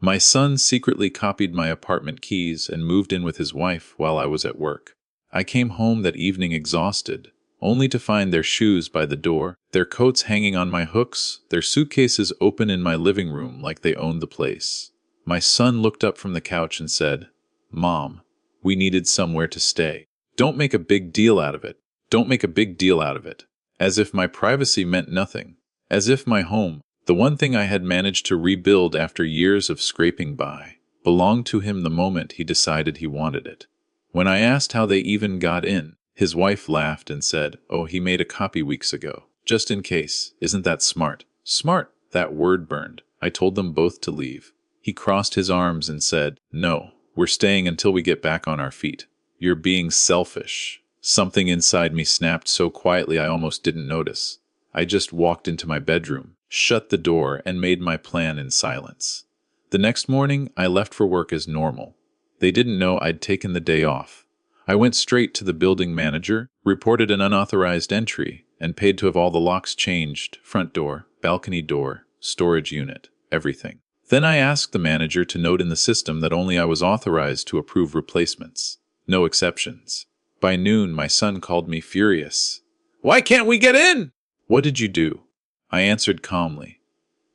My son secretly copied my apartment keys and moved in with his wife while I was at work. I came home that evening exhausted, only to find their shoes by the door, their coats hanging on my hooks, their suitcases open in my living room like they owned the place. My son looked up from the couch and said, "Mom, we needed somewhere to stay. Don't make a big deal out of it. Don't make a big deal out of it." As if my privacy meant nothing. As if my home, the one thing I had managed to rebuild after years of scraping by, belonged to him the moment he decided he wanted it. When I asked how they even got in, his wife laughed and said, "Oh, he made a copy weeks ago. Just in case. Isn't that smart?" Smart, that word burned. I told them both to leave. He crossed his arms and said, "No, we're staying until we get back on our feet." "You're being selfish." Something inside me snapped so quietly I almost didn't notice. I just walked into my bedroom, shut the door, and made my plan in silence. The next morning, I left for work as normal. They didn't know I'd taken the day off. I went straight to the building manager, reported an unauthorized entry, and paid to have all the locks changed: front door, balcony door, storage unit, everything. Then I asked the manager to note in the system that only I was authorized to approve replacements. No exceptions. By noon, my son called me furious. "Why can't we get in?" "What did you do?" I answered calmly.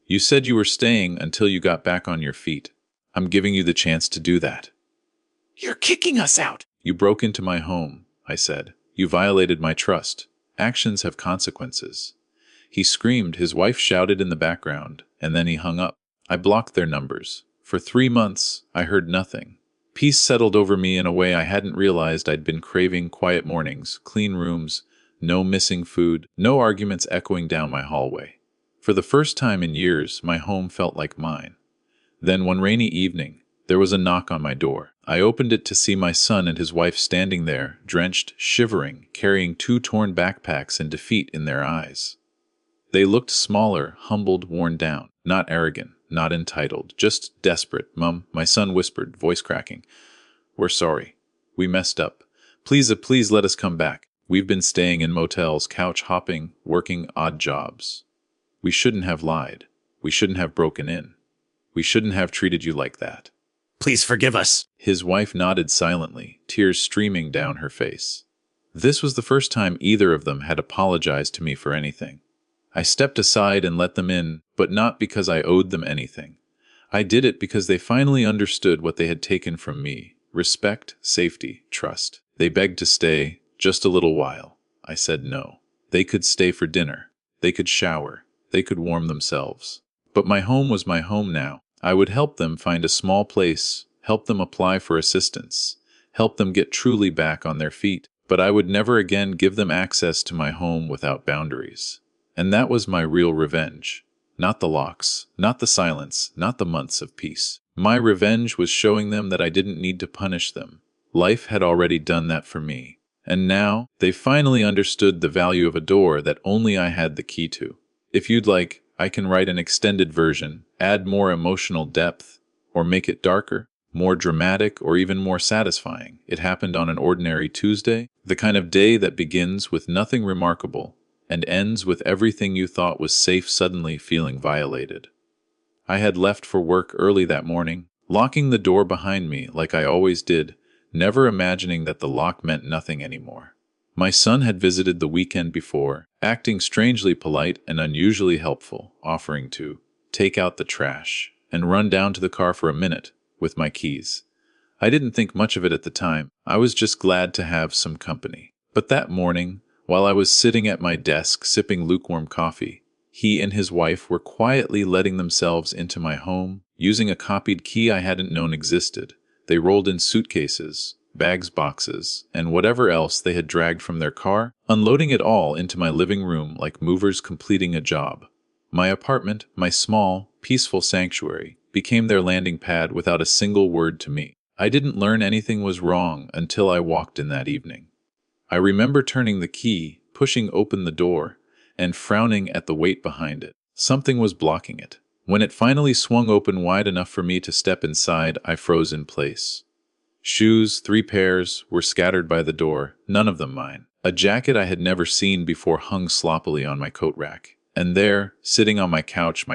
"You said you were staying until you got back on your feet. I'm giving you the chance to do that." "You're kicking us out." "You broke into my home," I said. "You violated my trust. Actions have consequences." He screamed, his wife shouted in the background, and then he hung up. I blocked their numbers. For 3 months, I heard nothing. Peace settled over me in a way I hadn't realized I'd been craving: quiet mornings, clean rooms, no missing food, no arguments echoing down my hallway. For the first time in years, my home felt like mine. Then one rainy evening, there was a knock on my door. I opened it to see my son and his wife standing there, drenched, shivering, carrying 2 torn backpacks and defeat in their eyes. They looked smaller, humbled, worn down, not arrogant, not entitled, just desperate. "Mum," my son whispered, voice cracking, "we're sorry. We messed up. Please let us come back. We've been staying in motels, couch hopping, working odd jobs. We shouldn't have lied. We shouldn't have broken in. We shouldn't have treated you like that. Please forgive us." His wife nodded silently, tears streaming down her face. This was the first time either of them had apologized to me for anything. I stepped aside and let them in, but not because I owed them anything. I did it because they finally understood what they had taken from me: respect, safety, trust. They begged to stay, just a little while. I said no. They could stay for dinner. They could shower. They could warm themselves. But my home was my home now. I would help them find a small place, help them apply for assistance, help them get truly back on their feet. But I would never again give them access to my home without boundaries. And that was my real revenge. Not the locks, not the silence, not the months of peace. My revenge was showing them that I didn't need to punish them. Life had already done that for me. And now, they finally understood the value of a door that only I had the key to. If you'd like, I can write an extended version, add more emotional depth, or make it darker, more dramatic, or even more satisfying. It happened on an ordinary Tuesday, the kind of day that begins with nothing remarkable and ends with everything you thought was safe suddenly feeling violated. I had left for work early that morning, locking the door behind me like I always did, never imagining that the lock meant nothing anymore. My son had visited the weekend before, acting strangely polite and unusually helpful, offering to take out the trash and run down to the car for a minute with my keys. I didn't think much of it at the time. I was just glad to have some company. But that morning, while I was sitting at my desk sipping lukewarm coffee, he and his wife were quietly letting themselves into my home, using a copied key I hadn't known existed. They rolled in suitcases, bags, boxes, and whatever else they had dragged from their car, unloading it all into my living room like movers completing a job. My apartment, my small, peaceful sanctuary, became their landing pad without a single word to me. I didn't learn anything was wrong until I walked in that evening. I remember turning the key, pushing open the door, and frowning at the weight behind it. Something was blocking it. When it finally swung open wide enough for me to step inside, I froze in place. Shoes, 3 pairs, were scattered by the door, none of them mine. A jacket I had never seen before hung sloppily on my coat rack. And there, sitting on my couch,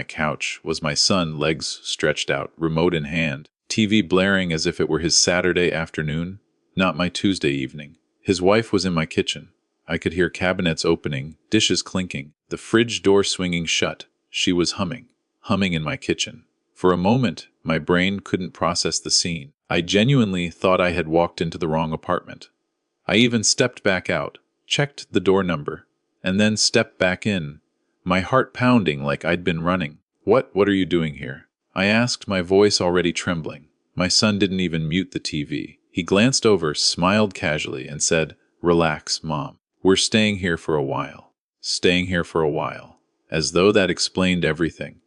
was my son, legs stretched out, remote in hand, TV blaring as if it were his Saturday afternoon, not my Tuesday evening. His wife was in my kitchen. I could hear cabinets opening, dishes clinking, the fridge door swinging shut. She was humming in my kitchen. For a moment, my brain couldn't process the scene. I genuinely thought I had walked into the wrong apartment. I even stepped back out, checked the door number, and then stepped back in, my heart pounding like I'd been running. What are you doing here?" I asked, my voice already trembling. My son didn't even mute the TV. He glanced over, smiled casually, and said, "Relax, Mom. We're staying here for a while." Staying here for a while. As though that explained everything.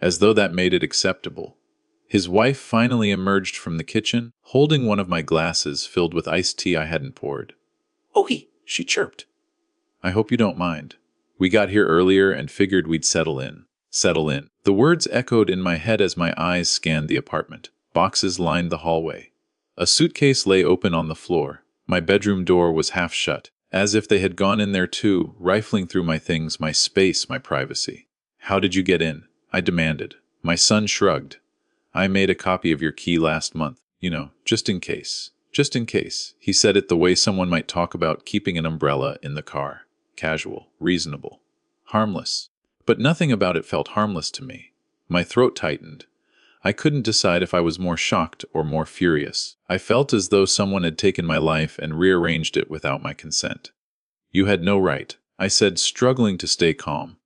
As though that made it acceptable. His wife finally emerged from the kitchen, holding one of my glasses filled with iced tea I hadn't poured. "Ohi," she chirped. "I hope you don't mind. We got here earlier and figured we'd settle in." Settle in. The words echoed in my head as my eyes scanned the apartment. Boxes lined the hallway. A suitcase lay open on the floor. My bedroom door was half shut, as if they had gone in there too, rifling through my things, my space, my privacy. "How did you get in?" I demanded. My son shrugged. "I made a copy of your key last month, just in case." Just in case. He said it the way someone might talk about keeping an umbrella in the car. Casual, reasonable, harmless. But nothing about it felt harmless to me. My throat tightened. I couldn't decide if I was more shocked or more furious. I felt as though someone had taken my life and rearranged it without my consent. "You had no right," I said, struggling to stay calm.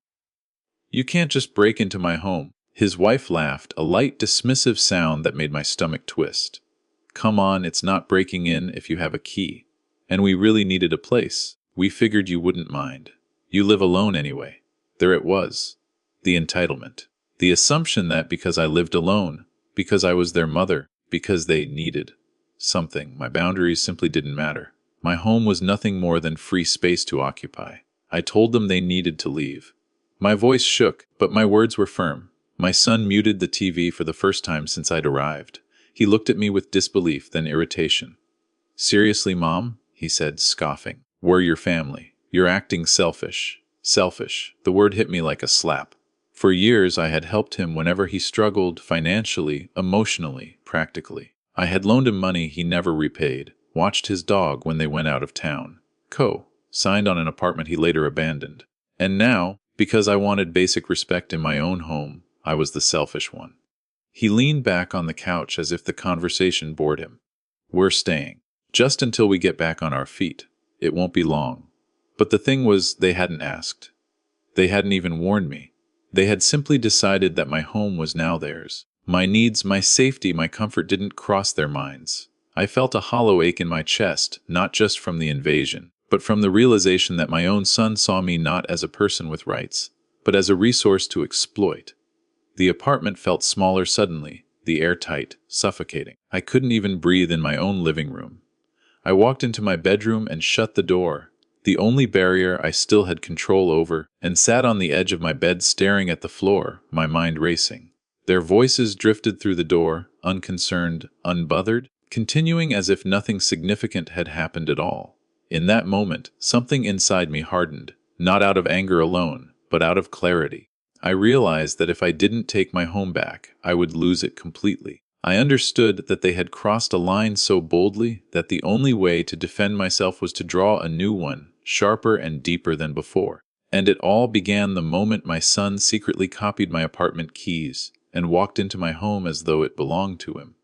"You can't just break into my home." His wife laughed, a light, dismissive sound that made my stomach twist. "Come on, it's not breaking in if you have a key. And we really needed a place. We figured you wouldn't mind. You live alone anyway." There it was. The entitlement. The assumption that because I lived alone, because I was their mother, because they needed something, my boundaries simply didn't matter. My home was nothing more than free space to occupy. I told them they needed to leave. My voice shook, but my words were firm. My son muted the TV for the first time since I'd arrived. He looked at me with disbelief, then irritation. "Seriously, Mom?" he said, scoffing. "We're your family. You're acting selfish." Selfish. The word hit me like a slap. For years I had helped him whenever he struggled financially, emotionally, practically. I had loaned him money he never repaid, watched his dog when they went out of town, signed on an apartment he later abandoned. And now, because I wanted basic respect in my own home, I was the selfish one. He leaned back on the couch as if the conversation bored him. "We're staying. Just until we get back on our feet. It won't be long." But the thing was, they hadn't asked. They hadn't even warned me. They had simply decided that my home was now theirs. My needs, my safety, my comfort didn't cross their minds. I felt a hollow ache in my chest, not just from the invasion, but from the realization that my own son saw me not as a person with rights, but as a resource to exploit. The apartment felt smaller suddenly, the air tight, suffocating. I couldn't even breathe in my own living room. I walked into my bedroom and shut the door, the only barrier I still had control over, and sat on the edge of my bed staring at the floor, my mind racing. Their voices drifted through the door, unconcerned, unbothered, continuing as if nothing significant had happened at all. In that moment, something inside me hardened, not out of anger alone, but out of clarity. I realized that if I didn't take my home back, I would lose it completely. I understood that they had crossed a line so boldly that the only way to defend myself was to draw a new one, sharper and deeper than before. And it all began the moment my son secretly copied my apartment keys and walked into my home as though it belonged to him.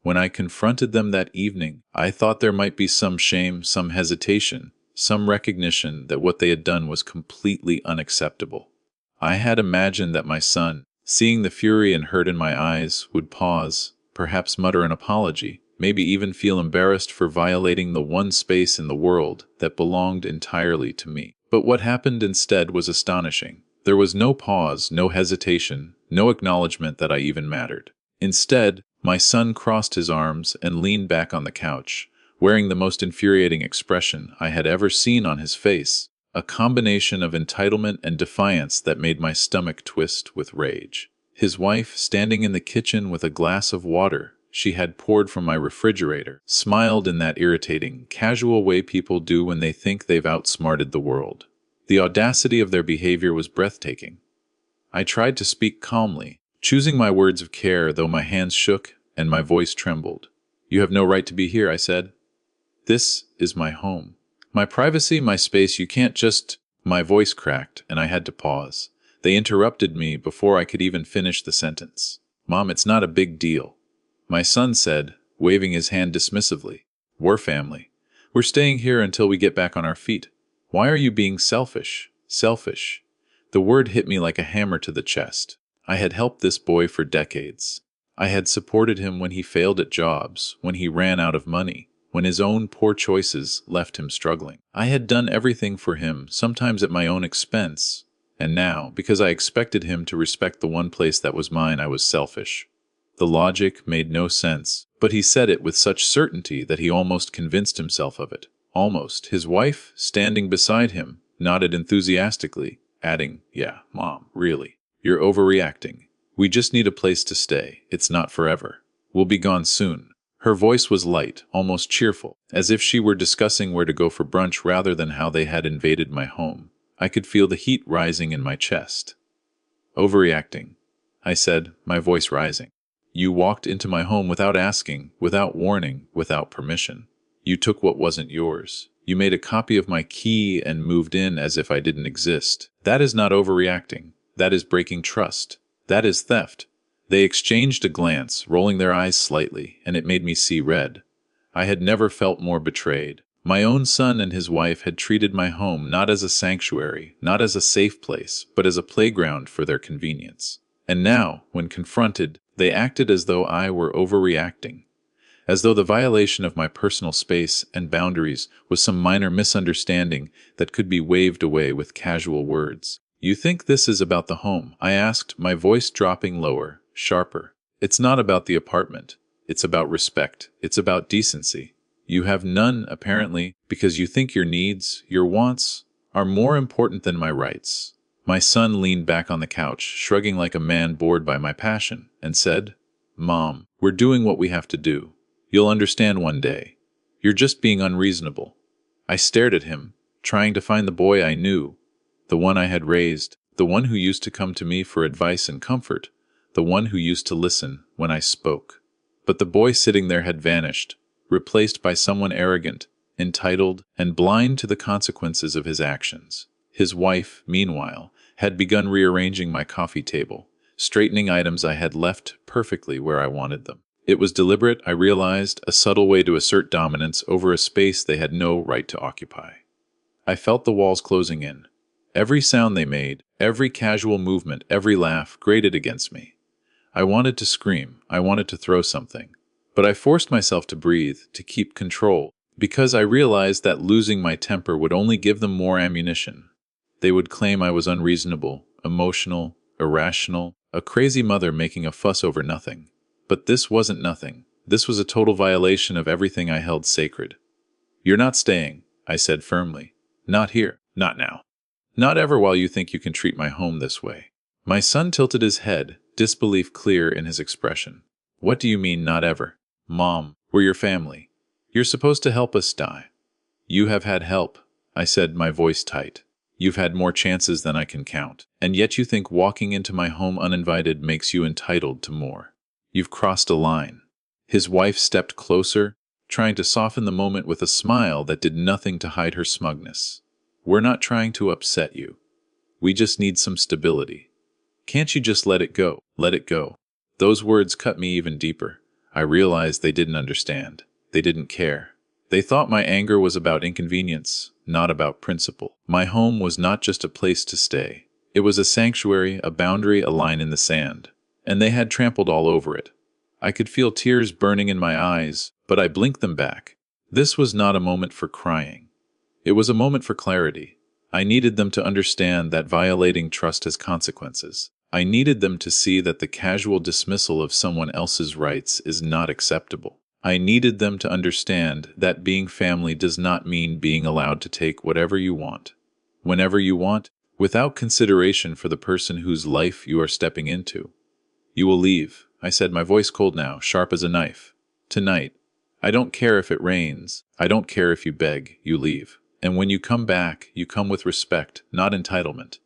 When I confronted them that evening, I thought there might be some shame, some hesitation, some recognition that what they had done was completely unacceptable. I had imagined that my son, seeing the fury and hurt in my eyes, would pause, perhaps mutter an apology, maybe even feel embarrassed for violating the one space in the world that belonged entirely to me. But what happened instead was astonishing. There was no pause, no hesitation, no acknowledgement that I even mattered. Instead, my son crossed his arms and leaned back on the couch, wearing the most infuriating expression I had ever seen on his face, a combination of entitlement and defiance that made my stomach twist with rage. His wife, standing in the kitchen with a glass of water she had poured from my refrigerator, smiled in that irritating, casual way people do when they think they've outsmarted the world. The audacity of their behavior was breathtaking. I tried to speak calmly, choosing my words of care, though my hands shook and my voice trembled. "You have no right to be here," I said. "This is my home. My privacy, my space. You can't just—" My voice cracked, and I had to pause. They interrupted me before I could even finish the sentence. "Mom, it's not a big deal," my son said, waving his hand dismissively. "We're family. We're staying here until we get back on our feet. Why are you being selfish?" Selfish. The word hit me like a hammer to the chest. I had helped this boy for decades. I had supported him when he failed at jobs, when he ran out of money, when his own poor choices left him struggling. I had done everything for him, sometimes at my own expense. And now, because I expected him to respect the one place that was mine, I was selfish. The logic made no sense, but he said it with such certainty that he almost convinced himself of it. Almost. His wife, standing beside him, nodded enthusiastically, adding, "Yeah, Mom, really. You're overreacting. We just need a place to stay. It's not forever. We'll be gone soon." Her voice was light, almost cheerful, as if she were discussing where to go for brunch rather than how they had invaded my home. I could feel the heat rising in my chest. "Overreacting," I said, my voice rising. "You walked into my home without asking, without warning, without permission. You took what wasn't yours. You made a copy of my key and moved in as if I didn't exist. That is not overreacting. That is breaking trust. That is theft." They exchanged a glance, rolling their eyes slightly, and it made me see red. I had never felt more betrayed. My own son and his wife had treated my home not as a sanctuary, not as a safe place, but as a playground for their convenience. And now, when confronted, they acted as though I were overreacting, as though the violation of my personal space and boundaries was some minor misunderstanding that could be waved away with casual words. "You think this is about the home?" I asked, my voice dropping lower, sharper. "It's not about the apartment. It's about respect. It's about decency. You have none, apparently, because you think your needs, your wants, are more important than my rights." My son leaned back on the couch, shrugging like a man bored by my passion, and said, "Mom, we're doing what we have to do. You'll understand one day. You're just being unreasonable." I stared at him, trying to find the boy I knew, the one I had raised, the one who used to come to me for advice and comfort, the one who used to listen when I spoke. But the boy sitting there had vanished, replaced by someone arrogant, entitled, and blind to the consequences of his actions. His wife, meanwhile, had begun rearranging my coffee table, straightening items I had left perfectly where I wanted them. It was deliberate, I realized, a subtle way to assert dominance over a space they had no right to occupy. I felt the walls closing in. Every sound they made, every casual movement, every laugh grated against me. I wanted to scream, I wanted to throw something. But I forced myself to breathe, to keep control, because I realized that losing my temper would only give them more ammunition. They would claim I was unreasonable, emotional, irrational, a crazy mother making a fuss over nothing. But this wasn't nothing. This was a total violation of everything I held sacred. "You're not staying," I said firmly. "Not here. Not now. Not ever while you think you can treat my home this way." My son tilted his head, disbelief clear in his expression. "What do you mean, not ever?" "Mom, we're your family. You're supposed to help us die." "You have had help," I said, my voice tight. "You've had more chances than I can count. And yet you think walking into my home uninvited makes you entitled to more. You've crossed a line." His wife stepped closer, trying to soften the moment with a smile that did nothing to hide her smugness. "We're not trying to upset you. We just need some stability. Can't you just let it go? Let it go." Those words cut me even deeper. I realized they didn't understand. They didn't care. They thought my anger was about inconvenience, not about principle. My home was not just a place to stay. It was a sanctuary, a boundary, a line in the sand. And they had trampled all over it. I could feel tears burning in my eyes, but I blinked them back. This was not a moment for crying. It was a moment for clarity. I needed them to understand that violating trust has consequences. I needed them to see that the casual dismissal of someone else's rights is not acceptable. I needed them to understand that being family does not mean being allowed to take whatever you want, whenever you want, without consideration for the person whose life you are stepping into. "You will leave," I said, my voice cold now, sharp as a knife. "Tonight. I don't care if it rains. I don't care if you beg. You leave. And when you come back, you come with respect, not entitlement.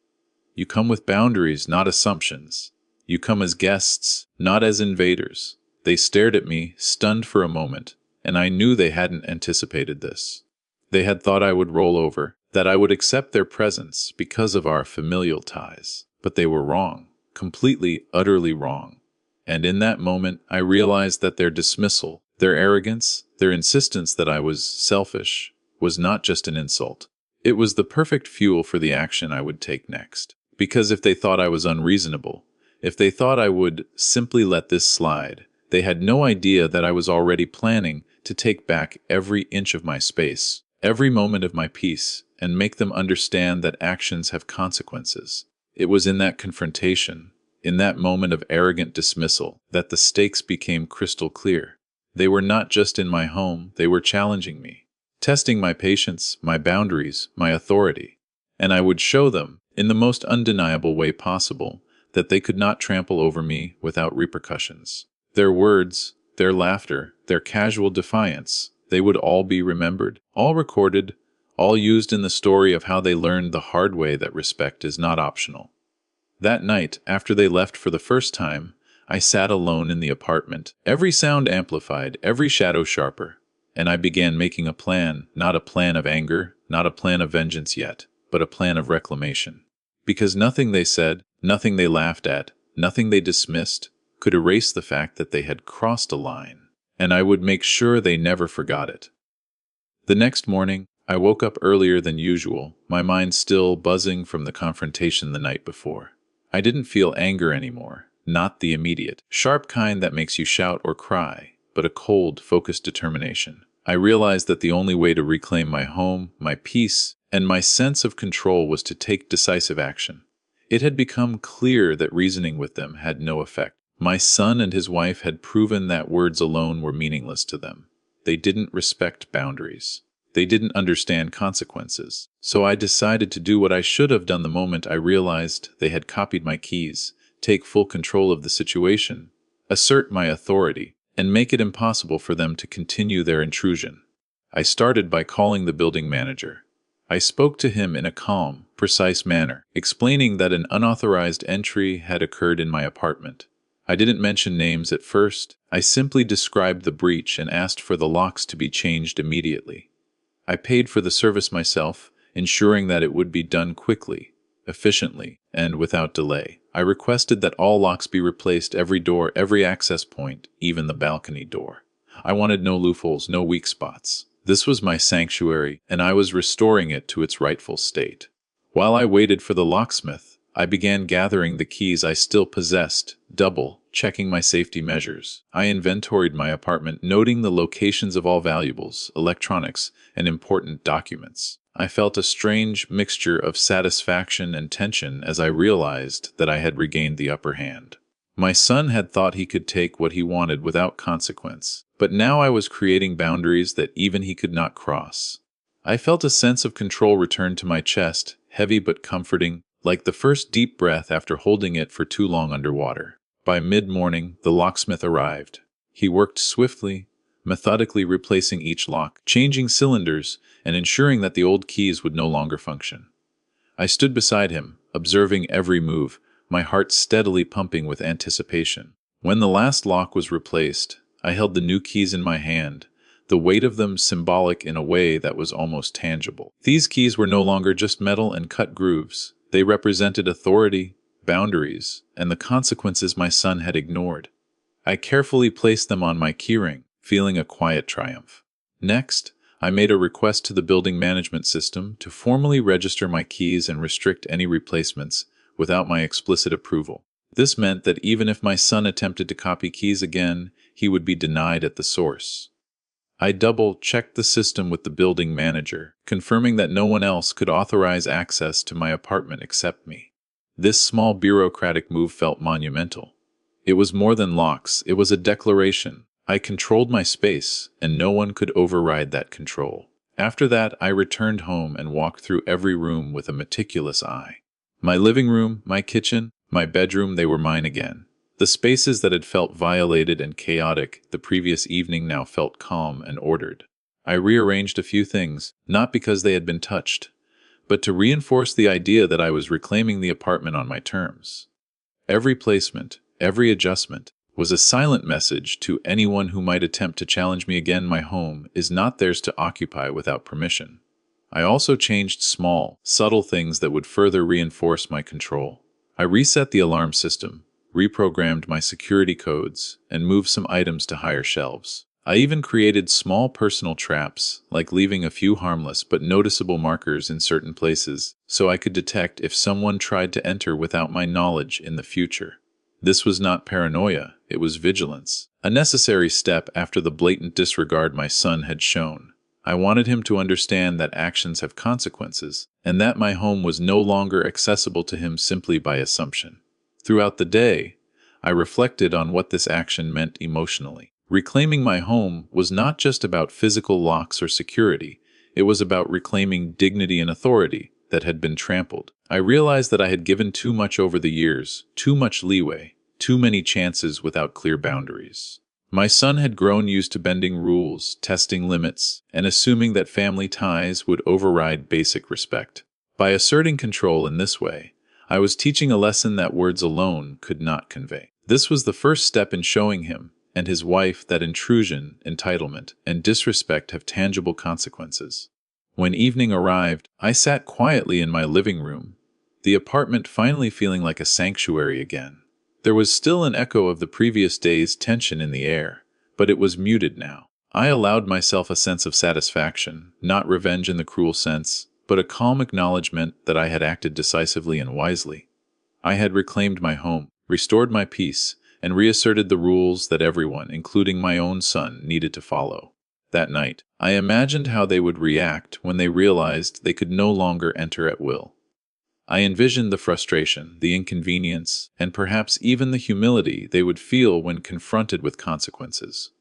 You come with boundaries, not assumptions. You come as guests, not as invaders. They stared at me, stunned for a moment, and I knew they hadn't anticipated this. They had thought I would roll over, that I would accept their presence because of our familial ties. But they were wrong, completely, utterly wrong. And in that moment, I realized that their dismissal, their arrogance, their insistence that I was selfish, was not just an insult. It was the perfect fuel for the action I would take next. Because if they thought I was unreasonable, if they thought I would simply let this slide, they had no idea that I was already planning to take back every inch of my space, every moment of my peace, and make them understand that actions have consequences. It was in that confrontation, in that moment of arrogant dismissal, that the stakes became crystal clear. They were not just in my home, they were challenging me, testing my patience, my boundaries, my authority. And I would show them, in the most undeniable way possible, that they could not trample over me without repercussions. Their words, their laughter, their casual defiance, they would all be remembered, all recorded, all used in the story of how they learned the hard way that respect is not optional. That night, after they left for the first time, I sat alone in the apartment, every sound amplified, every shadow sharper, and I began making a plan, not a plan of anger, not a plan of vengeance yet, but a plan of reclamation. Because nothing they said, nothing they laughed at, nothing they dismissed, could erase the fact that they had crossed a line, and I would make sure they never forgot it. The next morning, I woke up earlier than usual, my mind still buzzing from the confrontation the night before. I didn't feel anger anymore, not the immediate, sharp kind that makes you shout or cry, but a cold, focused determination. I realized that the only way to reclaim my home, my peace, and my sense of control was to take decisive action. It had become clear that reasoning with them had no effect. My son and his wife had proven that words alone were meaningless to them. They didn't respect boundaries. They didn't understand consequences. So I decided to do what I should have done the moment I realized they had copied my keys, take full control of the situation, assert my authority, and make it impossible for them to continue their intrusion. I started by calling the building manager. I spoke to him in a calm, precise manner, explaining that an unauthorized entry had occurred in my apartment. I didn't mention names at first. I simply described the breach and asked for the locks to be changed immediately. I paid for the service myself, ensuring that it would be done quickly, efficiently, and without delay. I requested that all locks be replaced, every door, every access point, even the balcony door. I wanted no loopholes, no weak spots. This was my sanctuary, and I was restoring it to its rightful state. While I waited for the locksmith, I began gathering the keys I still possessed, checking my safety measures. I inventoried my apartment, noting the locations of all valuables, electronics, and important documents. I felt a strange mixture of satisfaction and tension as I realized that I had regained the upper hand. My son had thought he could take what he wanted without consequence, but now I was creating boundaries that even he could not cross. I felt a sense of control return to my chest, heavy but comforting, like the first deep breath after holding it for too long underwater. By mid-morning, the locksmith arrived. He worked swiftly, methodically replacing each lock, changing cylinders, and ensuring that the old keys would no longer function. I stood beside him, observing every move, my heart steadily pumping with anticipation. When the last lock was replaced, I held the new keys in my hand, the weight of them symbolic in a way that was almost tangible. These keys were no longer just metal and cut grooves. They represented authority, boundaries, and the consequences my son had ignored. I carefully placed them on my keyring, feeling a quiet triumph. Next, I made a request to the building management system to formally register my keys and restrict any replacements without my explicit approval. This meant that even if my son attempted to copy keys again, he would be denied at the source. I double-checked the system with the building manager, confirming that no one else could authorize access to my apartment except me. This small bureaucratic move felt monumental. It was more than locks, it was a declaration. I controlled my space, and no one could override that control. After that, I returned home and walked through every room with a meticulous eye. My living room, my kitchen, my bedroom, they were mine again. The spaces that had felt violated and chaotic the previous evening now felt calm and ordered. I rearranged a few things, not because they had been touched, but to reinforce the idea that I was reclaiming the apartment on my terms. Every placement, every adjustment, was a silent message to anyone who might attempt to challenge me again. My home is not theirs to occupy without permission. I also changed small, subtle things that would further reinforce my control. I reset the alarm system, reprogrammed my security codes, and moved some items to higher shelves. I even created small personal traps, like leaving a few harmless but noticeable markers in certain places, so I could detect if someone tried to enter without my knowledge in the future. This was not paranoia, it was vigilance, a necessary step after the blatant disregard my son had shown. I wanted him to understand that actions have consequences, and that my home was no longer accessible to him simply by assumption. Throughout the day, I reflected on what this action meant emotionally. Reclaiming my home was not just about physical locks or security, it was about reclaiming dignity and authority that had been trampled. I realized that I had given too much over the years, too much leeway, too many chances without clear boundaries. My son had grown used to bending rules, testing limits, and assuming that family ties would override basic respect. By asserting control in this way, I was teaching a lesson that words alone could not convey. This was the first step in showing him and his wife that intrusion, entitlement, and disrespect have tangible consequences. When evening arrived, I sat quietly in my living room, the apartment finally feeling like a sanctuary again. There was still an echo of the previous day's tension in the air, but it was muted now. I allowed myself a sense of satisfaction, not revenge in the cruel sense, but a calm acknowledgement that I had acted decisively and wisely. I had reclaimed my home, restored my peace, and reasserted the rules that everyone, including my own son, needed to follow. That night, I imagined how they would react when they realized they could no longer enter at will. I envisioned the frustration, the inconvenience, and perhaps even the humility they would feel when confronted with consequences.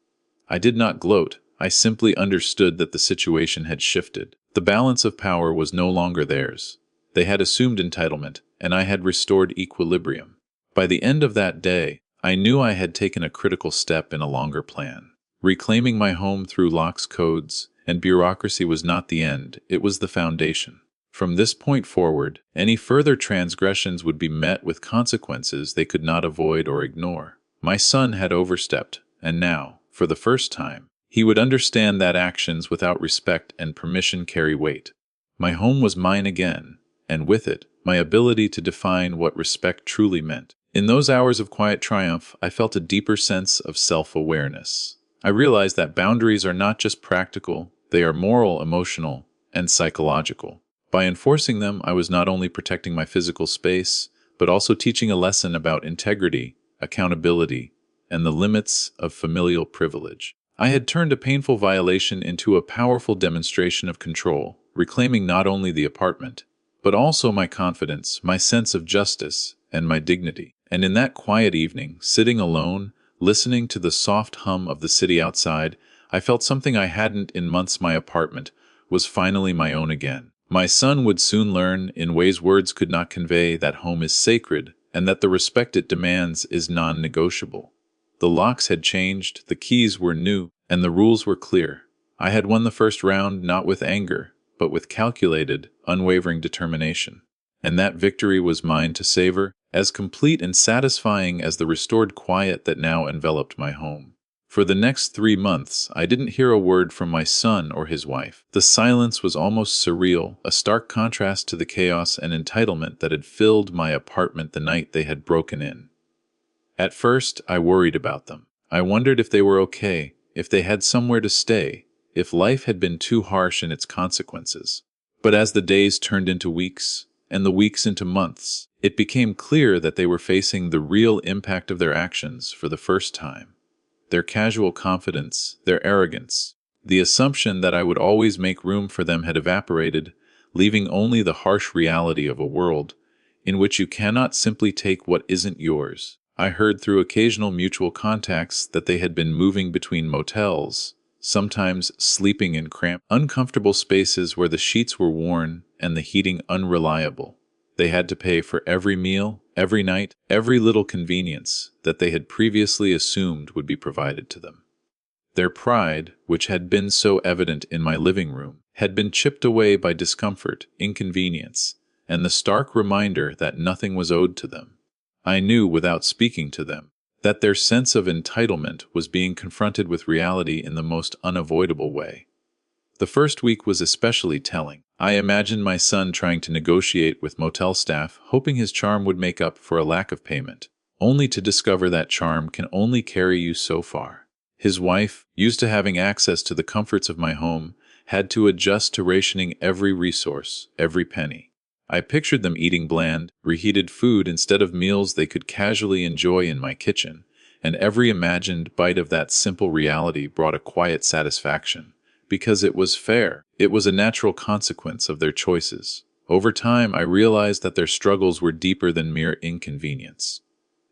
I did not gloat, I simply understood that the situation had shifted. The balance of power was no longer theirs. They had assumed entitlement, and I had restored equilibrium. By the end of that day, I knew I had taken a critical step in a longer plan. Reclaiming my home through locks, codes, and bureaucracy was not the end, it was the foundation. From this point forward, any further transgressions would be met with consequences they could not avoid or ignore. My son had overstepped, and now, for the first time, he would understand that actions without respect and permission carry weight. My home was mine again, and with it, my ability to define what respect truly meant. In those hours of quiet triumph, I felt a deeper sense of self-awareness. I realized that boundaries are not just practical, they are moral, emotional, and psychological. By enforcing them, I was not only protecting my physical space, but also teaching a lesson about integrity, accountability, and the limits of familial privilege. I had turned a painful violation into a powerful demonstration of control, reclaiming not only the apartment, but also my confidence, my sense of justice, and my dignity. And in that quiet evening, sitting alone, listening to the soft hum of the city outside, I felt something I hadn't in months. My apartment was finally my own again. My son would soon learn, in ways words could not convey, that home is sacred, and that the respect it demands is non-negotiable. The locks had changed, the keys were new, and the rules were clear. I had won the first round not with anger, but with calculated, unwavering determination. And that victory was mine to savor, as complete and satisfying as the restored quiet that now enveloped my home. For the next 3 months, I didn't hear a word from my son or his wife. The silence was almost surreal, a stark contrast to the chaos and entitlement that had filled my apartment the night they had broken in. At first, I worried about them. I wondered if they were okay, if they had somewhere to stay, if life had been too harsh in its consequences. But as the days turned into weeks, and the weeks into months, it became clear that they were facing the real impact of their actions for the first time. Their casual confidence, their arrogance, the assumption that I would always make room for them had evaporated, leaving only the harsh reality of a world in which you cannot simply take what isn't yours. I heard through occasional mutual contacts that they had been moving between motels, sometimes sleeping in cramped, uncomfortable spaces where the sheets were worn and the heating unreliable. They had to pay for every meal, every night, every little convenience that they had previously assumed would be provided to them. Their pride, which had been so evident in my living room, had been chipped away by discomfort, inconvenience, and the stark reminder that nothing was owed to them. I knew, without speaking to them, that their sense of entitlement was being confronted with reality in the most unavoidable way. The first week was especially telling. I imagined my son trying to negotiate with motel staff, hoping his charm would make up for a lack of payment, only to discover that charm can only carry you so far. His wife, used to having access to the comforts of my home, had to adjust to rationing every resource, every penny. I pictured them eating bland, reheated food instead of meals they could casually enjoy in my kitchen, and every imagined bite of that simple reality brought a quiet satisfaction. Because it was fair, it was a natural consequence of their choices. Over time, I realized that their struggles were deeper than mere inconvenience.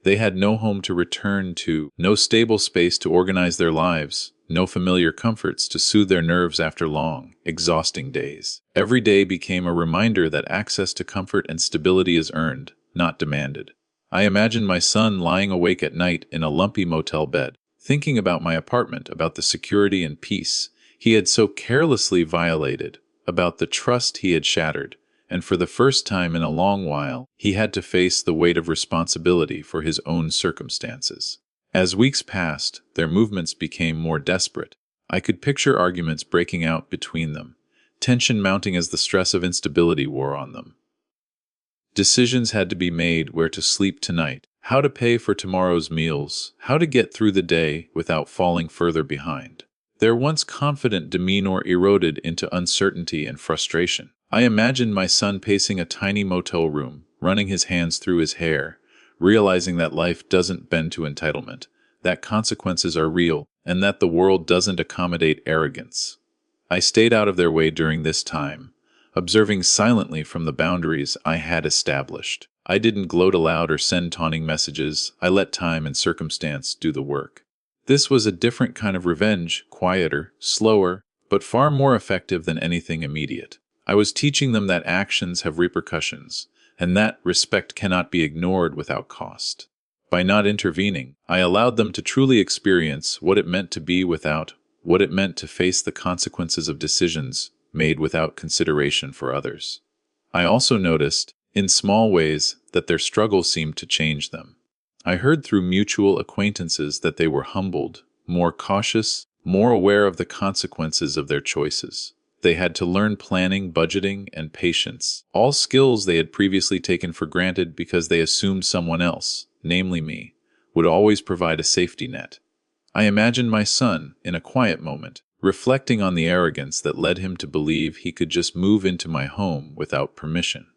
They had no home to return to, no stable space to organize their lives, no familiar comforts to soothe their nerves after long, exhausting days. Every day became a reminder that access to comfort and stability is earned, not demanded. I imagined my son lying awake at night in a lumpy motel bed, thinking about my apartment, about the security and peace he had so carelessly violated, about the trust he had shattered, and for the first time in a long while, he had to face the weight of responsibility for his own circumstances. As weeks passed, their movements became more desperate. I could picture arguments breaking out between them, tension mounting as the stress of instability wore on them. Decisions had to be made: where to sleep tonight, how to pay for tomorrow's meals, how to get through the day without falling further behind. Their once confident demeanor eroded into uncertainty and frustration. I imagined my son pacing a tiny motel room, running his hands through his hair, realizing that life doesn't bend to entitlement, that consequences are real, and that the world doesn't accommodate arrogance. I stayed out of their way during this time, observing silently from the boundaries I had established. I didn't gloat aloud or send taunting messages. I let time and circumstance do the work. This was a different kind of revenge, quieter, slower, but far more effective than anything immediate. I was teaching them that actions have repercussions, and that respect cannot be ignored without cost. By not intervening, I allowed them to truly experience what it meant to be without, what it meant to face the consequences of decisions made without consideration for others. I also noticed, in small ways, that their struggle seemed to change them. I heard through mutual acquaintances that they were humbled, more cautious, more aware of the consequences of their choices. They had to learn planning, budgeting, and patience, all skills they had previously taken for granted because they assumed someone else, namely me, would always provide a safety net. I imagined my son, in a quiet moment, reflecting on the arrogance that led him to believe he could just move into my home without permission.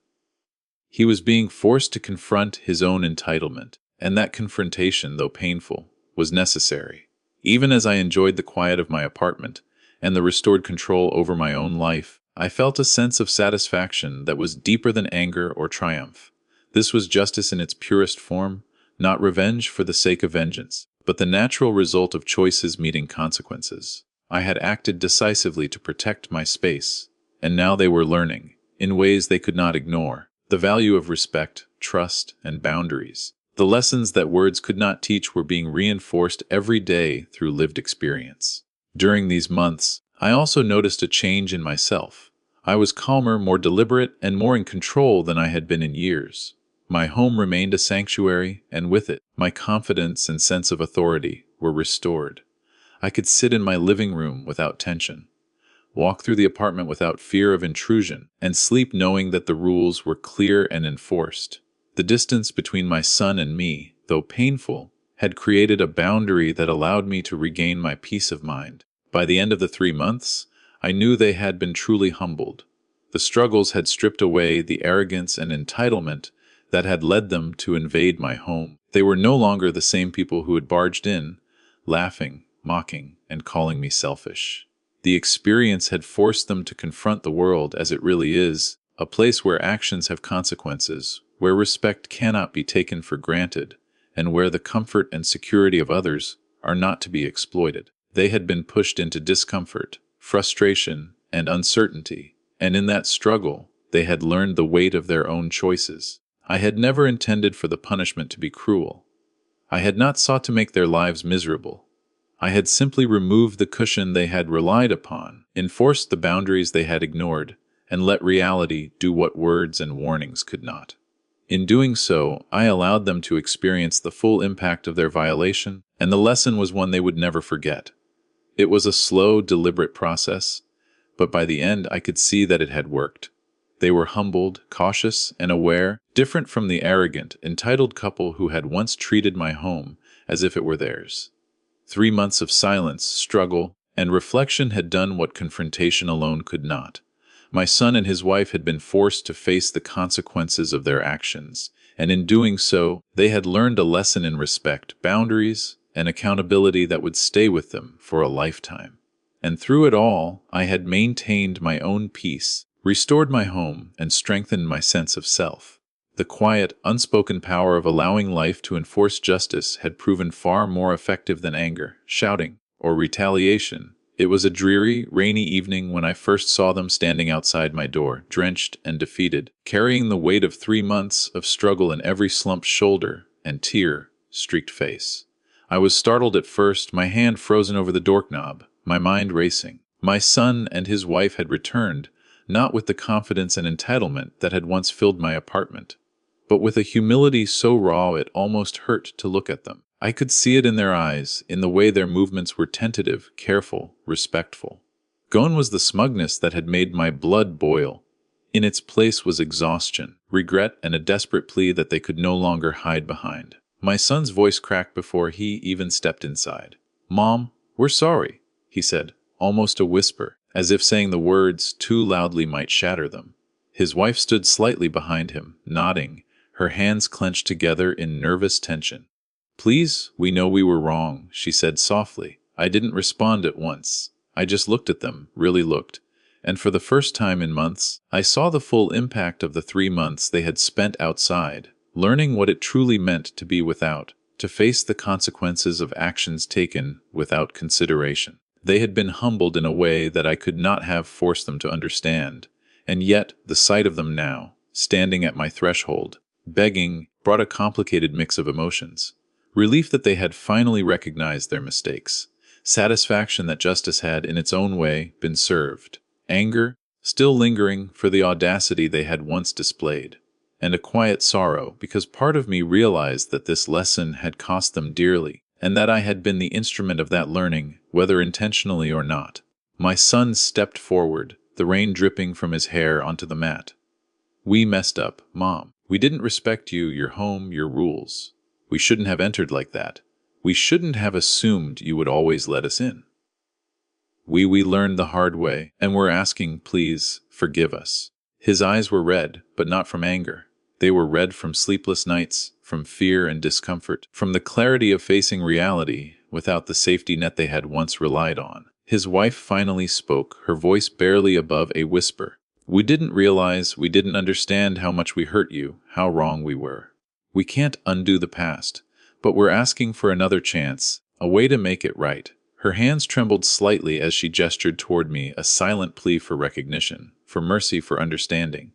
He was being forced to confront his own entitlement, and that confrontation, though painful, was necessary. Even as I enjoyed the quiet of my apartment and the restored control over my own life, I felt a sense of satisfaction that was deeper than anger or triumph. This was justice in its purest form, not revenge for the sake of vengeance, but the natural result of choices meeting consequences. I had acted decisively to protect my space, and now they were learning, in ways they could not ignore, the value of respect, trust, and boundaries. The lessons that words could not teach were being reinforced every day through lived experience. During these months, I also noticed a change in myself. I was calmer, more deliberate, and more in control than I had been in years. My home remained a sanctuary, and with it, my confidence and sense of authority were restored. I could sit in my living room without tension, walk through the apartment without fear of intrusion, and sleep knowing that the rules were clear and enforced. The distance between my son and me, though painful, had created a boundary that allowed me to regain my peace of mind. By the end of the 3 months, I knew they had been truly humbled. The struggles had stripped away the arrogance and entitlement that had led them to invade my home. They were no longer the same people who had barged in, laughing, mocking, and calling me selfish. The experience had forced them to confront the world as it really is, a place where actions have consequences, where respect cannot be taken for granted, and where the comfort and security of others are not to be exploited. They had been pushed into discomfort, frustration, and uncertainty, and in that struggle, they had learned the weight of their own choices. I had never intended for the punishment to be cruel. I had not sought to make their lives miserable. I had simply removed the cushion they had relied upon, enforced the boundaries they had ignored, and let reality do what words and warnings could not. In doing so, I allowed them to experience the full impact of their violation, and the lesson was one they would never forget. It was a slow, deliberate process, but by the end I could see that it had worked. They were humbled, cautious, and aware, different from the arrogant, entitled couple who had once treated my home as if it were theirs. 3 months of silence, struggle, and reflection had done what confrontation alone could not. My son and his wife had been forced to face the consequences of their actions, and in doing so, they had learned a lesson in respect, boundaries, and accountability that would stay with them for a lifetime. And through it all, I had maintained my own peace, restored my home, and strengthened my sense of self. The quiet, unspoken power of allowing life to enforce justice had proven far more effective than anger, shouting, or retaliation. It was a dreary, rainy evening when I first saw them standing outside my door, drenched and defeated, carrying the weight of 3 months of struggle in every slumped shoulder and tear-streaked face. I was startled at first, my hand frozen over the doorknob, my mind racing. My son and his wife had returned, not with the confidence and entitlement that had once filled my apartment, but with a humility so raw it almost hurt to look at them. I could see it in their eyes, in the way their movements were tentative, careful, respectful. Gone was the smugness that had made my blood boil. In its place was exhaustion, regret, and a desperate plea that they could no longer hide behind. My son's voice cracked before he even stepped inside. "Mom, we're sorry," he said, almost a whisper, as if saying the words too loudly might shatter them. His wife stood slightly behind him, nodding, her hands clenched together in nervous tension. "Please, we know we were wrong," she said softly. I didn't respond at once. I just looked at them, really looked. And for the first time in months, I saw the full impact of the 3 months they had spent outside, learning what it truly meant to be without, to face the consequences of actions taken without consideration. They had been humbled in a way that I could not have forced them to understand, and yet the sight of them now, standing at my threshold, begging, brought a complicated mix of emotions. Relief that they had finally recognized their mistakes, satisfaction that justice had, in its own way, been served, anger, still lingering for the audacity they had once displayed, and a quiet sorrow because part of me realized that this lesson had cost them dearly, and that I had been the instrument of that learning, whether intentionally or not. My son stepped forward, the rain dripping from his hair onto the mat. "We messed up, Mom. We didn't respect you, your home, your rules. We shouldn't have entered like that. We shouldn't have assumed you would always let us in. We learned the hard way, and we're asking, please, forgive us." His eyes were red, but not from anger. They were red from sleepless nights, from fear and discomfort, from the clarity of facing reality without the safety net they had once relied on. His wife finally spoke, her voice barely above a whisper. "We didn't realize, we didn't understand how much we hurt you, how wrong we were. We can't undo the past, but we're asking for another chance, a way to make it right." Her hands trembled slightly as she gestured toward me, a silent plea for recognition, for mercy, for understanding.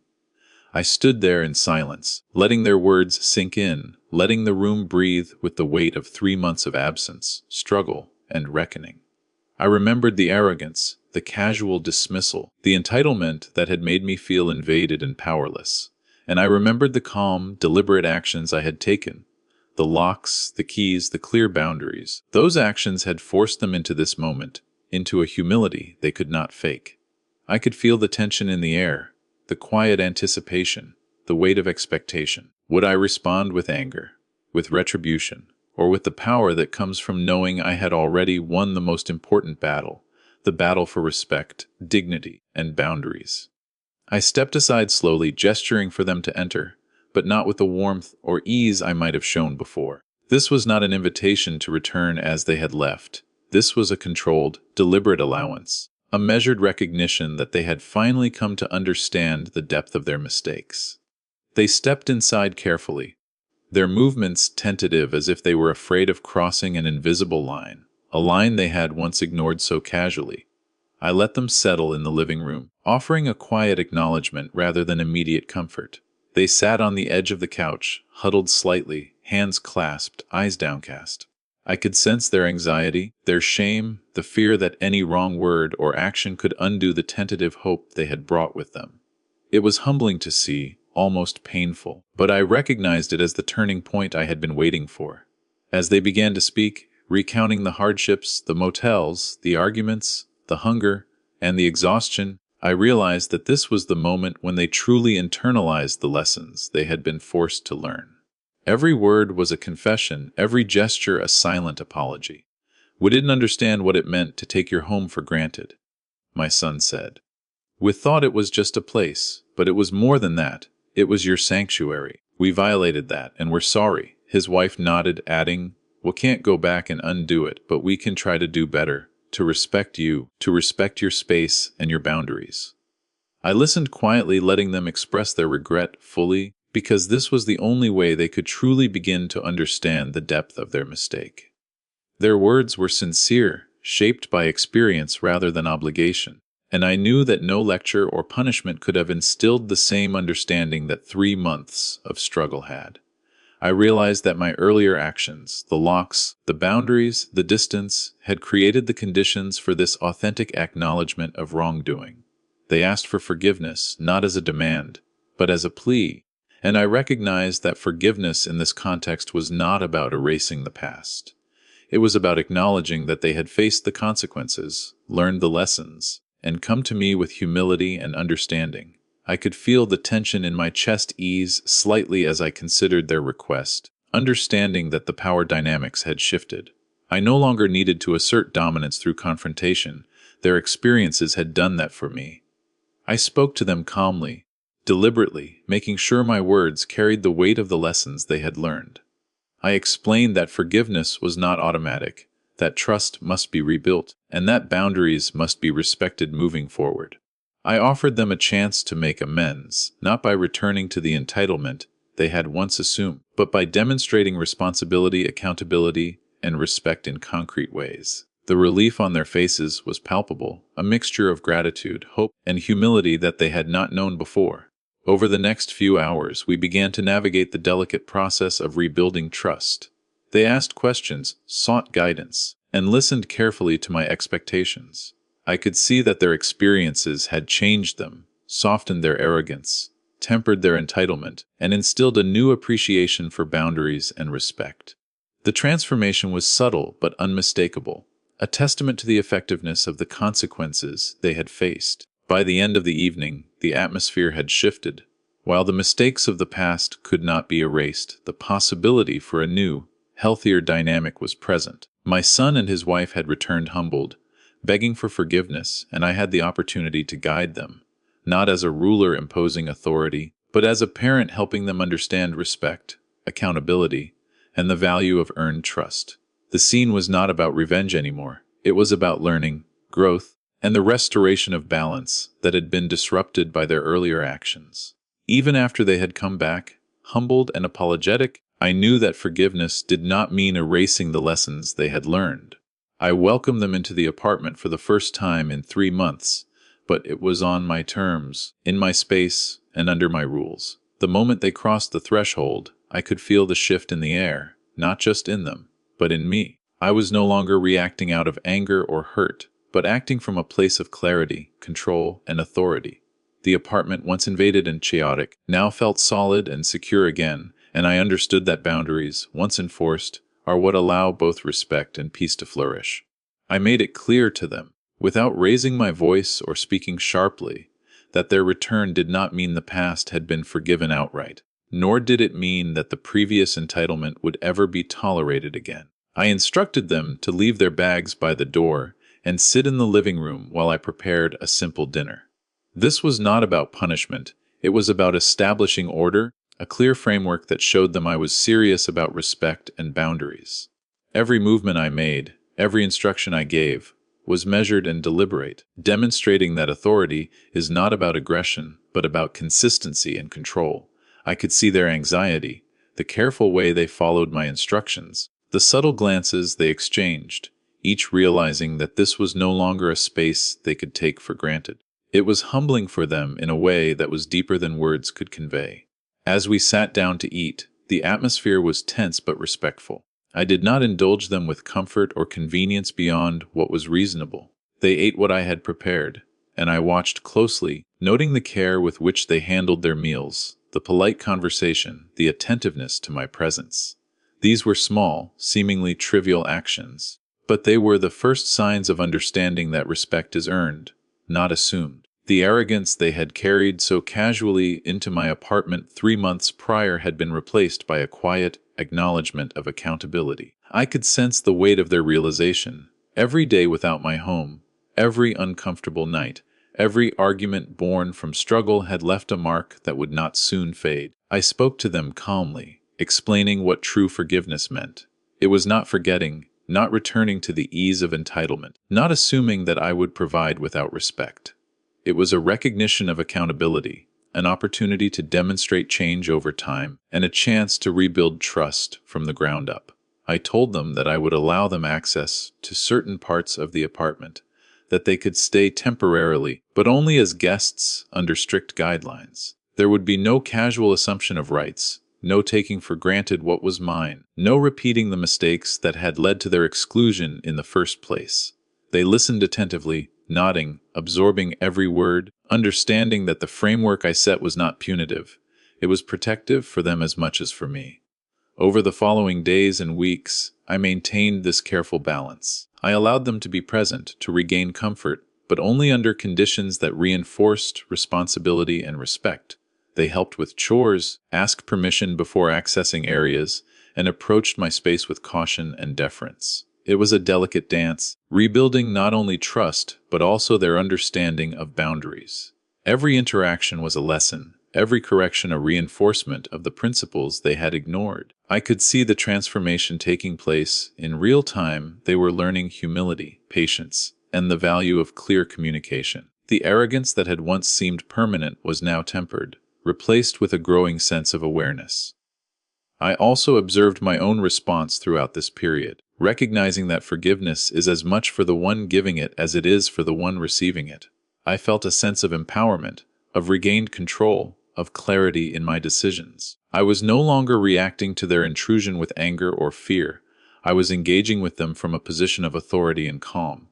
I stood there in silence, letting their words sink in, letting the room breathe with the weight of 3 months of absence, struggle, and reckoning. I remembered the arrogance, the casual dismissal, the entitlement that had made me feel invaded and powerless. And I remembered the calm, deliberate actions I had taken. The locks, the keys, the clear boundaries. Those actions had forced them into this moment, into a humility they could not fake. I could feel the tension in the air, the quiet anticipation, the weight of expectation. Would I respond with anger, with retribution, or with the power that comes from knowing I had already won the most important battle, the battle for respect, dignity, and boundaries? I stepped aside slowly, gesturing for them to enter, but not with the warmth or ease I might have shown before. This was not an invitation to return as they had left. This was a controlled, deliberate allowance, a measured recognition that they had finally come to understand the depth of their mistakes. They stepped inside carefully, their movements tentative as if they were afraid of crossing an invisible line, a line they had once ignored so casually. I let them settle in the living room, offering a quiet acknowledgement rather than immediate comfort. They sat on the edge of the couch, huddled slightly, hands clasped, eyes downcast. I could sense their anxiety, their shame, the fear that any wrong word or action could undo the tentative hope they had brought with them. It was humbling to see, almost painful, but I recognized it as the turning point I had been waiting for. As they began to speak, recounting the hardships, the motels, the arguments, the hunger, and the exhaustion, I realized that this was the moment when they truly internalized the lessons they had been forced to learn. Every word was a confession, every gesture a silent apology. "We didn't understand what it meant to take your home for granted," my son said. "We thought it was just a place, but it was more than that. It was your sanctuary. We violated that, and we're sorry." His wife nodded, adding, "We can't go back and undo it, but we can try to do better, to respect you, to respect your space and your boundaries." I listened quietly, letting them express their regret fully, because this was the only way they could truly begin to understand the depth of their mistake. Their words were sincere, shaped by experience rather than obligation, and I knew that no lecture or punishment could have instilled the same understanding that 3 months of struggle had. I realized that my earlier actions, the locks, the boundaries, the distance, had created the conditions for this authentic acknowledgement of wrongdoing. They asked for forgiveness, not as a demand, but as a plea, and I recognized that forgiveness in this context was not about erasing the past. It was about acknowledging that they had faced the consequences, learned the lessons, and come to me with humility and understanding. I could feel the tension in my chest ease slightly as I considered their request, understanding that the power dynamics had shifted. I no longer needed to assert dominance through confrontation. Their experiences had done that for me. I spoke to them calmly, deliberately, making sure my words carried the weight of the lessons they had learned. I explained that forgiveness was not automatic, that trust must be rebuilt, and that boundaries must be respected moving forward. I offered them a chance to make amends, not by returning to the entitlement they had once assumed, but by demonstrating responsibility, accountability, and respect in concrete ways. The relief on their faces was palpable, a mixture of gratitude, hope, and humility that they had not known before. Over the next few hours, we began to navigate the delicate process of rebuilding trust. They asked questions, sought guidance, and listened carefully to my expectations. I could see that their experiences had changed them, softened their arrogance, tempered their entitlement, and instilled a new appreciation for boundaries and respect. The transformation was subtle but unmistakable, a testament to the effectiveness of the consequences they had faced. By the end of the evening, the atmosphere had shifted. While the mistakes of the past could not be erased, the possibility for a new, healthier dynamic was present. My son and his wife had returned humbled, begging for forgiveness, and I had the opportunity to guide them, not as a ruler imposing authority, but as a parent helping them understand respect, accountability, and the value of earned trust. The scene was not about revenge anymore. It was about learning, growth, and the restoration of balance that had been disrupted by their earlier actions. Even after they had come back, humbled and apologetic, I knew that forgiveness did not mean erasing the lessons they had learned. I welcomed them into the apartment for the first time in 3 months, but it was on my terms, in my space, and under my rules. The moment they crossed the threshold, I could feel the shift in the air, not just in them, but in me. I was no longer reacting out of anger or hurt, but acting from a place of clarity, control, and authority. The apartment, once invaded and chaotic, now felt solid and secure again, and I understood that boundaries, once enforced, are what allow both respect and peace to flourish. I made it clear to them, without raising my voice or speaking sharply, that their return did not mean the past had been forgiven outright, nor did it mean that the previous entitlement would ever be tolerated again. I instructed them to leave their bags by the door and sit in the living room while I prepared a simple dinner. This was not about punishment, it was about establishing order, a clear framework that showed them I was serious about respect and boundaries. Every movement I made, every instruction I gave, was measured and deliberate, demonstrating that authority is not about aggression, but about consistency and control. I could see their anxiety, the careful way they followed my instructions, the subtle glances they exchanged, each realizing that this was no longer a space they could take for granted. It was humbling for them in a way that was deeper than words could convey. As we sat down to eat, the atmosphere was tense but respectful. I did not indulge them with comfort or convenience beyond what was reasonable. They ate what I had prepared, and I watched closely, noting the care with which they handled their meals, the polite conversation, the attentiveness to my presence. These were small, seemingly trivial actions, but they were the first signs of understanding that respect is earned, not assumed. The arrogance they had carried so casually into my apartment 3 months prior had been replaced by a quiet acknowledgement of accountability. I could sense the weight of their realization. Every day without my home, every uncomfortable night, every argument born from struggle had left a mark that would not soon fade. I spoke to them calmly, explaining what true forgiveness meant. It was not forgetting, not returning to the ease of entitlement, not assuming that I would provide without respect. It was a recognition of accountability, an opportunity to demonstrate change over time, and a chance to rebuild trust from the ground up. I told them that I would allow them access to certain parts of the apartment, that they could stay temporarily, but only as guests under strict guidelines. There would be no casual assumption of rights, no taking for granted what was mine, no repeating the mistakes that had led to their exclusion in the first place. They listened attentively, nodding, absorbing every word, understanding that the framework I set was not punitive. It was protective for them as much as for me. Over the following days and weeks, I maintained this careful balance. I allowed them to be present, to regain comfort, but only under conditions that reinforced responsibility and respect. They helped with chores, asked permission before accessing areas, and approached my space with caution and deference. It was a delicate dance, rebuilding not only trust, but also their understanding of boundaries. Every interaction was a lesson, every correction a reinforcement of the principles they had ignored. I could see the transformation taking place. In real time, they were learning humility, patience, and the value of clear communication. The arrogance that had once seemed permanent was now tempered, replaced with a growing sense of awareness. I also observed my own response throughout this period, recognizing that forgiveness is as much for the one giving it as it is for the one receiving it. I felt a sense of empowerment, of regained control, of clarity in my decisions. I was no longer reacting to their intrusion with anger or fear. I was engaging with them from a position of authority and calm.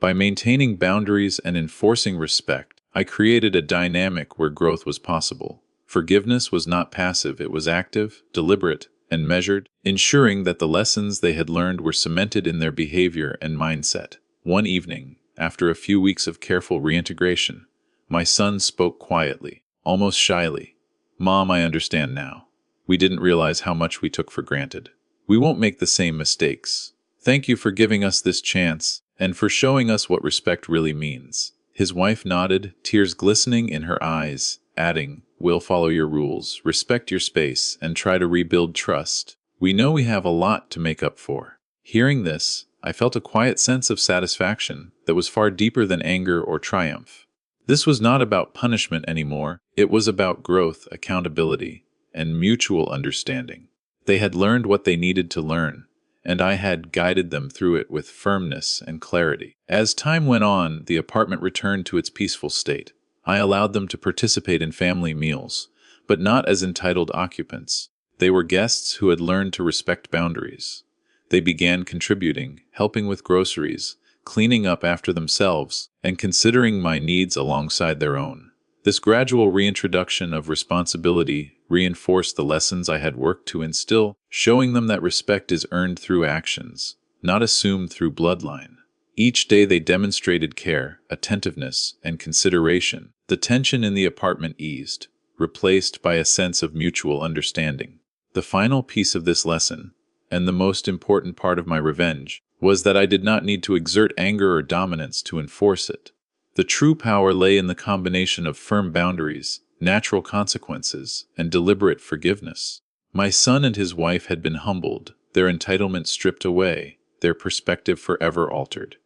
By maintaining boundaries and enforcing respect, I created a dynamic where growth was possible. Forgiveness was not passive, it was active, deliberate, and measured, ensuring that the lessons they had learned were cemented in their behavior and mindset. One evening, after a few weeks of careful reintegration, my son spoke quietly, almost shyly. "Mom, I understand now. We didn't realize how much we took for granted. We won't make the same mistakes. Thank you for giving us this chance, and for showing us what respect really means." His wife nodded, tears glistening in her eyes, adding, "We'll follow your rules, respect your space, and try to rebuild trust. We know we have a lot to make up for." Hearing this, I felt a quiet sense of satisfaction that was far deeper than anger or triumph. This was not about punishment anymore, it was about growth, accountability, and mutual understanding. They had learned what they needed to learn, and I had guided them through it with firmness and clarity. As time went on, the apartment returned to its peaceful state. I allowed them to participate in family meals, but not as entitled occupants. They were guests who had learned to respect boundaries. They began contributing, helping with groceries, cleaning up after themselves, and considering my needs alongside their own. This gradual reintroduction of responsibility reinforced the lessons I had worked to instill, showing them that respect is earned through actions, not assumed through bloodline. Each day they demonstrated care, attentiveness, and consideration. The tension in the apartment eased, replaced by a sense of mutual understanding. The final piece of this lesson, and the most important part of my revenge, was that I did not need to exert anger or dominance to enforce it. The true power lay in the combination of firm boundaries, natural consequences, and deliberate forgiveness. My son and his wife had been humbled, their entitlement stripped away, their perspective forever altered.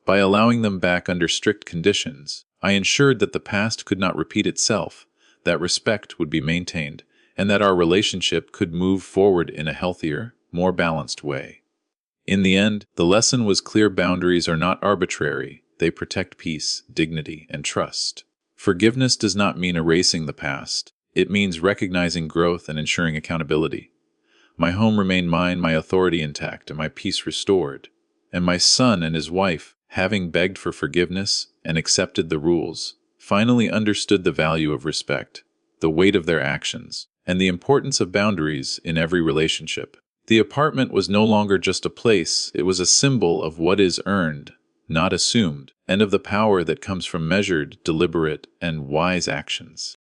By allowing them back under strict conditions, I ensured that the past could not repeat itself, that respect would be maintained, and that our relationship could move forward in a healthier, more balanced way. In the end, the lesson was clear: boundaries are not arbitrary, they protect peace, dignity, and trust. Forgiveness does not mean erasing the past, it means recognizing growth and ensuring accountability. My home remained mine, my authority intact, and my peace restored. And my son and his wife, having begged for forgiveness and accepted the rules, finally understood the value of respect, the weight of their actions, and the importance of boundaries in every relationship. The apartment was no longer just a place, it was a symbol of what is earned, not assumed, and of the power that comes from measured, deliberate, and wise actions.